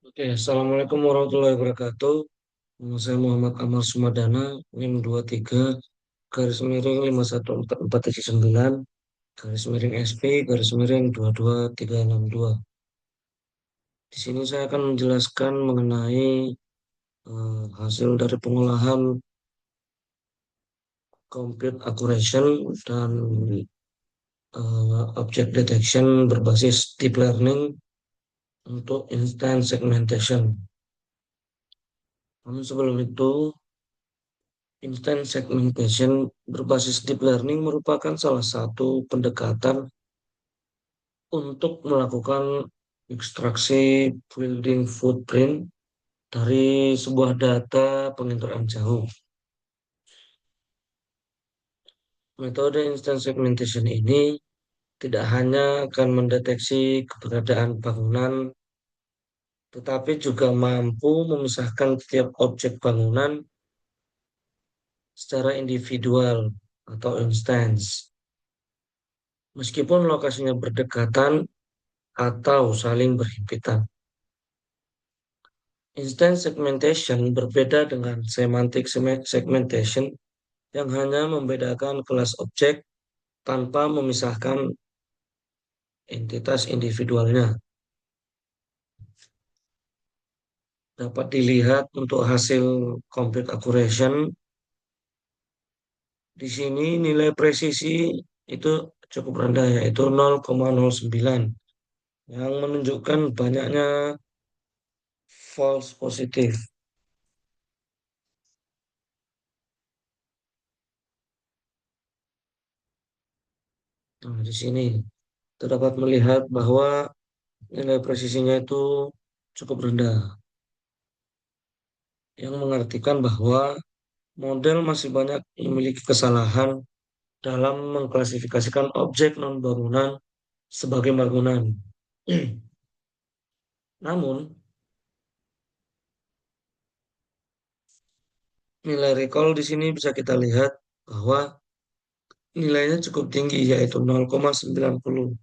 Oke, Assalamualaikum warahmatullahi wabarakatuh. Nama saya Muhammad Amar Sumadana, NIM 23, garis miring 51449, garis miring SP, garis miring 22362. Di sini saya akan menjelaskan mengenai hasil dari pengolahan compute accuracy dan object detection berbasis deep learning untuk instance segmentation. Namun sebelum itu, Instant segmentation berbasis deep learning merupakan salah satu pendekatan untuk melakukan ekstraksi building footprint dari sebuah data penginteraksi jauh. Metode instant segmentation ini tidak hanya akan mendeteksi keberadaan bangunan, tetapi juga mampu memisahkan setiap objek bangunan secara individual atau instance. Meskipun lokasinya berdekatan atau saling berhimpitan. Instant segmentation berbeda dengan semantic segmentation yang hanya membedakan kelas objek tanpa memisahkan entitas individualnya. Dapat dilihat untuk hasil compute accuracy. Di sini nilai presisi itu cukup rendah, yaitu 0,09, yang menunjukkan banyaknya false positif. Nah, di sini terdapat melihat bahwa nilai presisinya itu cukup rendah, yang mengartikan bahwa model masih banyak memiliki kesalahan dalam mengklasifikasikan objek non-bangunan sebagai bangunan. Namun, nilai recall di sini bisa kita lihat bahwa nilainya cukup tinggi, yaitu 0,90,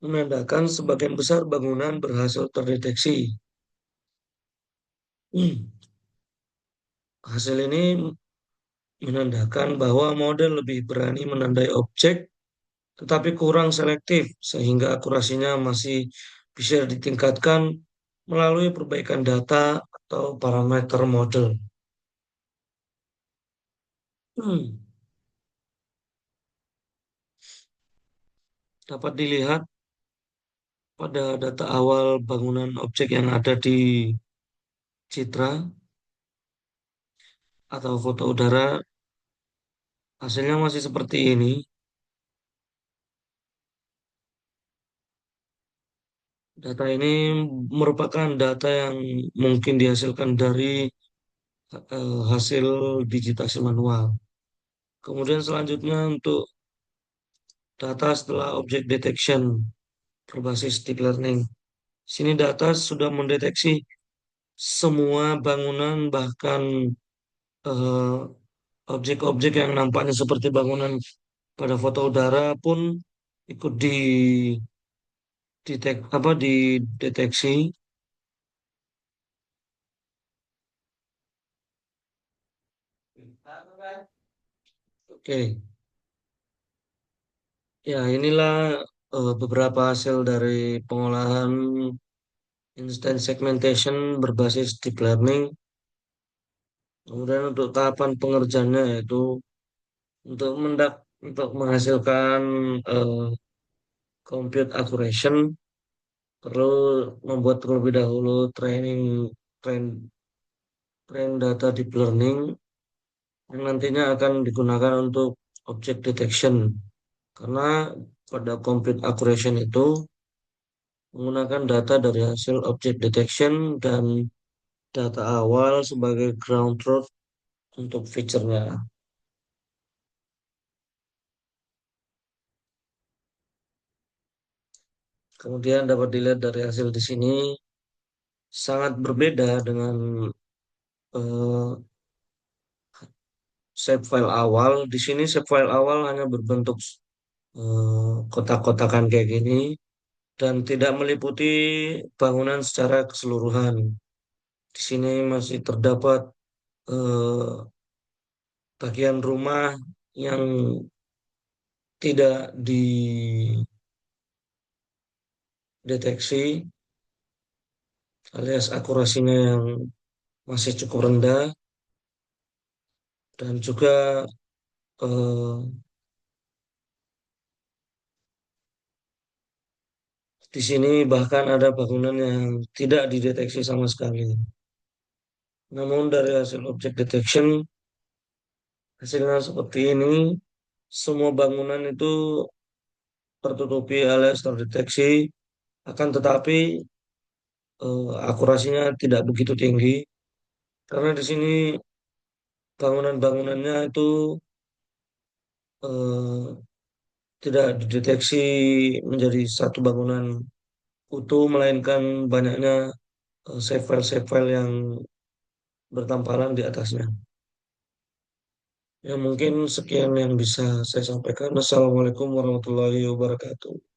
menandakan sebagian besar bangunan berhasil terdeteksi. Hasil ini menandakan bahwa model lebih berani menandai objek tetapi kurang selektif sehingga akurasinya masih bisa ditingkatkan melalui perbaikan data atau parameter model. Hmm, Dapat dilihat pada data awal bangunan objek yang ada di citra atau foto udara, hasilnya masih seperti ini. Data ini merupakan data yang mungkin dihasilkan dari hasil digitasi manual. Kemudian selanjutnya untuk data setelah object detection berbasis deep learning. Sini data sudah mendeteksi semua bangunan, bahkan eh, objek-objek yang nampaknya seperti bangunan pada foto udara pun ikut dideteksi. Oke, ya inilah beberapa hasil dari pengolahan instant segmentation berbasis deep learning. Kemudian untuk tahapan pengerjaannya yaitu untuk untuk menghasilkan eh, compute accuracy perlu membuat terlebih dahulu train train data deep learning yang nantinya akan digunakan untuk object detection. Karena pada compute accuracy itu menggunakan data dari hasil object detection dan data awal sebagai ground truth untuk feature-nya. Kemudian dapat dilihat dari hasil di sini sangat berbeda dengan eh, shapefile awal. Di sini shapefile awal hanya berbentuk kotak-kotakan kayak gini dan tidak meliputi bangunan secara keseluruhan. Di sini masih terdapat eh, bagian rumah yang tidak dideteksi alias akurasinya yang masih cukup rendah dan juga eh, di sini bahkan ada bangunan yang tidak dideteksi sama sekali. Namun dari hasil object detection hasilnya seperti ini, semua bangunan itu tertutupi alias terdeteksi, akan tetapi akurasinya tidak begitu tinggi karena di sini bangunan-bangunannya itu eh, tidak dideteksi menjadi satu bangunan utuh, melainkan banyaknya save-file yang bertamparan di atasnya. Ya mungkin sekian yang bisa saya sampaikan. Assalamualaikum warahmatullahi wabarakatuh.